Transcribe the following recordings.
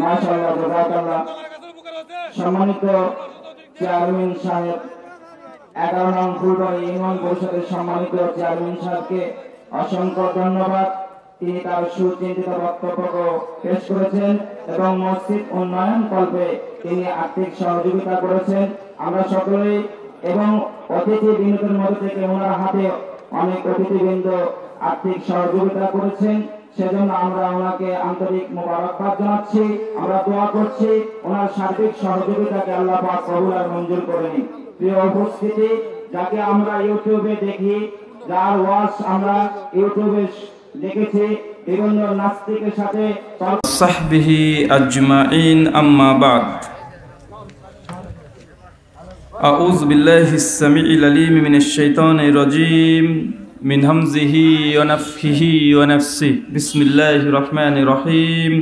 মাশাআল্লাহ, জাযাকাল্লাহ। সম্মানিত চেয়ারম্যান সাহেব, 11 নং ফুলবাড়ি ইউনিয়ন পরিষদের সম্মানিত চেয়ারম্যান সাহেবকে অসংখ্য ধন্যবাদ। তিনি তার সুচিন্তিত বক্তব্য পেশ করেছেন এবং মসজিদ উন্নয়ন কল্পে তিনি আর্থিক সহযোগিতা করেছেন। আমরা সকলেই এবং অতিথিবৃন্দের মধ্যে থেকে ওনার হাতে অনেক অতিথিবৃন্দ আর্থিক সহযোগিতা করেছেন, সেজন্য আমরা ওনাকে আন্তরিক মোবারকবাদ জানাচ্ছি। আমরা দোয়া করছি ওনার সার্বিক সহযোগিতাকে আল্লাহ পাক কবুল আর মঞ্জুর করে নিন। প্রিয় উপস্থিতি, যাকে আমরা ইউটিউবে দেখি, যার ওয়াজ আমরা ইউটিউবে দেখেছি, বিভিন্ন নাস্তিকের সাথে সাহবিহি আজমাইন, আম্মা বাদ। আউযু বিল্লাহিস সামিউল আলিম মিনাশ শাইতানির রাজীম মিন হামজিহি ওয়া নাফখিহি ওয়া নাফসিহি। বিসমিল্লাহির রহমানির রহিম।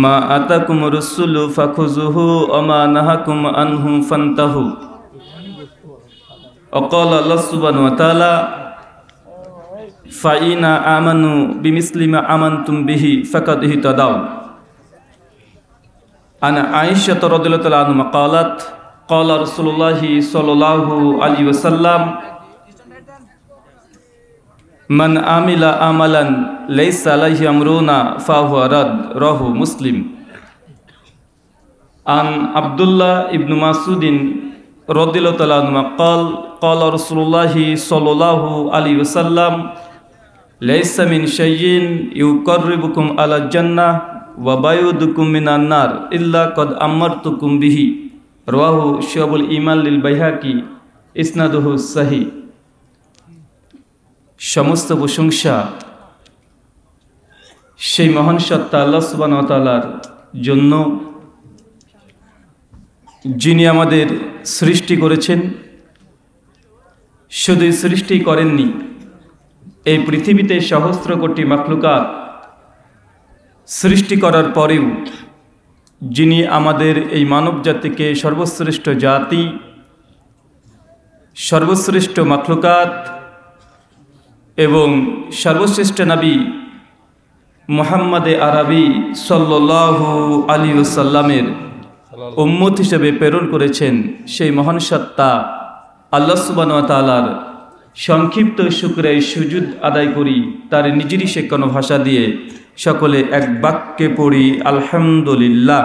মা আতাকুমুর রাসূলু ফাখুযুহু ওয়া মা নাহাকুম আনহু ফান্তাহু। ওয়াকালা আল্লাহ সুবহানাহু ওয়া তাআলা ফাইনা আমানু বিমিসলি মা আমানতুম বিহি ফাকাদ ইহতাদাউ। আনা আয়েশা রাদিয়াল্লাহু তাআলা আনহা ক্বালাত ক্বালা রাসূলুল্লাহ সাল্লাল্লাহু আলাইহি ওয়াসাল্লাম মান আমিলা আমালান লাইসা আলাইহি আমরুনা ফাহুয়া রাদ, রাহু মুসলিম। আন আব্দুল্লাহ ইবনে মাসউদিন রাদিয়াল্লাহু তাআলা আনহু ক্বাল ক্বালা রাসূলুল্লাহ সাল্লাল্লাহু আলাইহি ওয়াসাল্লাম লাইসা মিন শাইইন ইউকাররিবুকুম আলা জান্নাহ ওয়া বায়ুদুকুম মিনান নার ইল্লা কদ আমারতুকুম বিহি, রাওয়াহু শুআবুল ঈমান লিল বাইহাকি, ইসনাদুহু সহিহ। সমস্ত প্রশংসা সেই মহান সত্তা আল্লাহ সুবহানাহু ওয়া তাআলার জন্য, যিনি আমাদের সৃষ্টি করেছেন। শুধু সৃষ্টি করেননি, এই পৃথিবীতে সহস্র কোটি মাখলুকাত সৃষ্টি করার পরেও যিনি আমাদের এই মানব জাতিকে সর্বশ্রেষ্ঠ জাতি, সর্বশ্রেষ্ঠ মাখলুকাত এবং সর্বশ্রেষ্ঠ নবী মুহাম্মদে আরবি সাল্লাল্লাহু আলাইহি ওয়াসাল্লামের উম্মত হিসেবে প্রেরণ করেছেন, সেই মহান সত্তা আল্লাহ সুবহানাহু ওয়া তাআলার সংক্ষিপ্ত শুকরিয়া সুজুদ আদায় করি। তার নিজেরই শেখানো ভাষা দিয়ে সকলে এক বাক্যে পড়ি আলহামদুলিল্লাহ।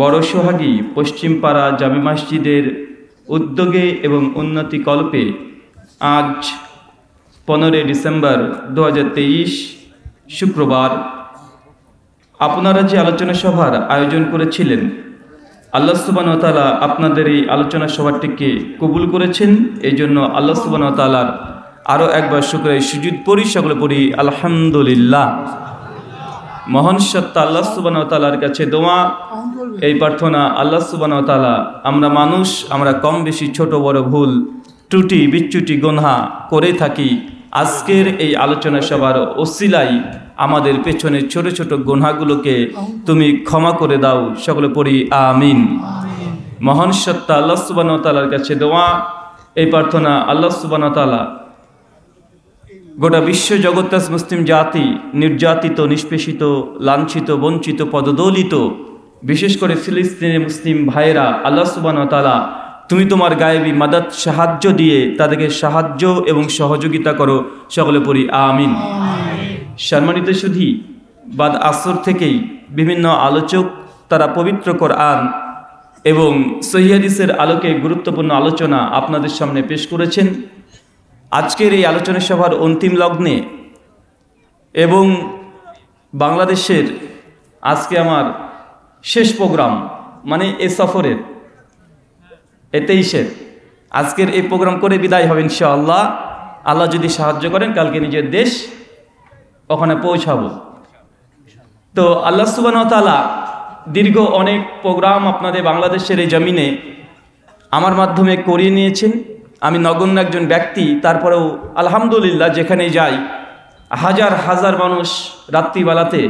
বড় সোহাগী পশ্চিমপাড়া জামে মসজিদের উদ্যোগে এবং উন্নতি কল্পে আজ 15 ডিসেম্বর 2023 শুক্রবার আপনারা যে আলোচনা সভার আয়োজন করেছিলেন, আল্লাহ সুবহানাহু ওয়া তাআলা আপনাদের এই আলোচনা সভাটিকে কবুল করেছেন। এই জন্য আল্লাহ সুবহানাহু ওয়া তাআলার আরও একবার শুকরিয়া সুজুদ পড়ি, সকলে পড়ি আলহামদুলিল্লাহ। মহান সত্তা আল্লাহ সুবহানাহু ওয়া তাআলার কাছে দোয়া, এই প্রার্থনা, আল্লাহ সুবহানাহু ওয়া তাআলা, আমরা মানুষ, আমরা কম বেশি ছোট বড় ভুল ত্রুটি বিচ্যুতি গুনাহ করে থাকি। আজকের এই আলোচনা সভার ওসিলায় আমাদের পেছনে ছোট ছোট গুনাহগুলোকে তুমি ক্ষমা করে দাও, সকলে পড়ি আমিন। মহান সত্তা আল্লাহ সুবহানাহু ওয়া তাআলার কাছে দোয়া, এই প্রার্থনা, আল্লাহ সুবহানাহু ওয়া তাআলা গোটা বিশ্ব জগৎ মুসলিম জাতি নির্যাতিত, নিষ্পেষিত, লাঞ্ছিত, বঞ্চিত, পদদলিত, বিশেষ করে ফিলিস্তিনের মুসলিম ভাইয়েরা, আল্লাহ সুবহানাহু ওয়া তাআলা তুমি তোমার গায়েবী মাদাদ সাহায্য দিয়ে তাদেরকে সাহায্য এবং সহযোগিতা করো, সকলে পড়ি আমিন। সম্মানিত সুধী, বাদ আসর থেকেই বিভিন্ন আলোচক তারা পবিত্র কোরআন এবং সহিহ হাদিসের আলোকে গুরুত্বপূর্ণ আলোচনা আপনাদের সামনে পেশ করেছেন। আজকের এই আলোচনা সভার অন্তিম লগ্নে এবং বাংলাদেশের আজকে আমার শেষ প্রোগ্রাম, মানে এ সফরের, এ 23-এর আজকের এই প্রোগ্রাম করে বিদায় হবে ইনশাআল্লাহ। আল্লাহ যদি সাহায্য করেন, কালকে নিজের দেশ ওখানে পৌঁছাবো। তো আল্লাহ সুবহানাহু ওয়া তাআলা দীর্ঘ অনেক প্রোগ্রাম আপনাদের বাংলাদেশের এই জমিনে আমার মাধ্যমে করিয়ে নিয়েছেন। আমি নগণ্য একজন ব্যক্তি, তারপরেও আলহামদুলিল্লাহ যেখানে যাই হাজার হাজার মানুষ, রাত্রিবেলাতে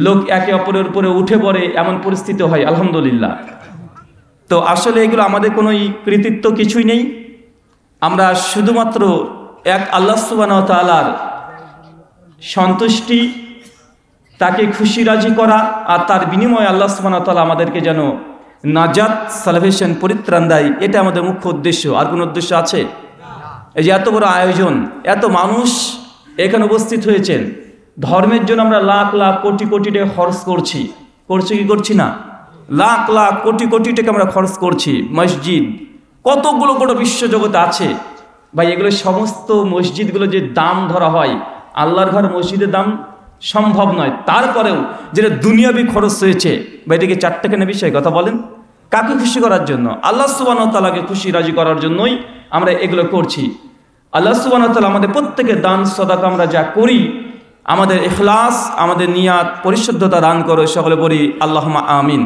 লোক একে অপরের উপরে উঠে পড়ে, এমন পরিস্থিতি হয় আলহামদুলিল্লাহ। তো আসলে এগুলো আমাদের কোনো কৃতিত্ব কিছুই নেই। আমরা শুধুমাত্র এক আল্লাহ সুবহানাহু ওয়া তাআলার সন্তুষ্টি, তাকে খুশি রাজি করা, আর তার বিনিময়ে আল্লাহ সুবহানাহু ওয়া তাআলা আমাদেরকে যেন নাজাত, সালভেশন, পরিত্রাণ দেয়, এটা আমাদের মুখ্য উদ্দেশ্য। আর কোনো উদ্দেশ্য আছে? এই যে এত বড় আয়োজন, এত মানুষ এখানে উপস্থিত হয়েছেন, ধর্মের জন্য আমরা লাখ লাখ কোটি কোটি টাকা খরচ করছি কি করছি না? লাখ লাখ কোটি কোটি টাকা আমরা খরচ করছি। মসজিদ কতগুলো গোটা বিশ্বজগতে আছে ভাই, এগুলো সমস্ত মসজিদগুলো যে দাম ধরা হয়, আল্লাহর ঘর মসজিদের দাম সম্ভব নয়। তারপরেও যেটা দুনিয়াবি খরচ হয়েছে বা এটাকে 4 টাকা না বিষয় কথা বলেন, কাকে খুশি করার জন্য? আল্লাহ সুবহানাহু ওয়া তাআলাকে খুশি রাজি করার জন্যই আমরা এগুলো করছি। আল্লাহ সুবহানাহু ওয়া তাআলা আমাদের প্রত্যেকের দান সদাকা আমরা যা করি, আমাদের ইখলাস, আমাদের নিয়াত, পরিশুদ্ধতা দান করো। সকলে বলি আল্লাহুম্মা আমিন।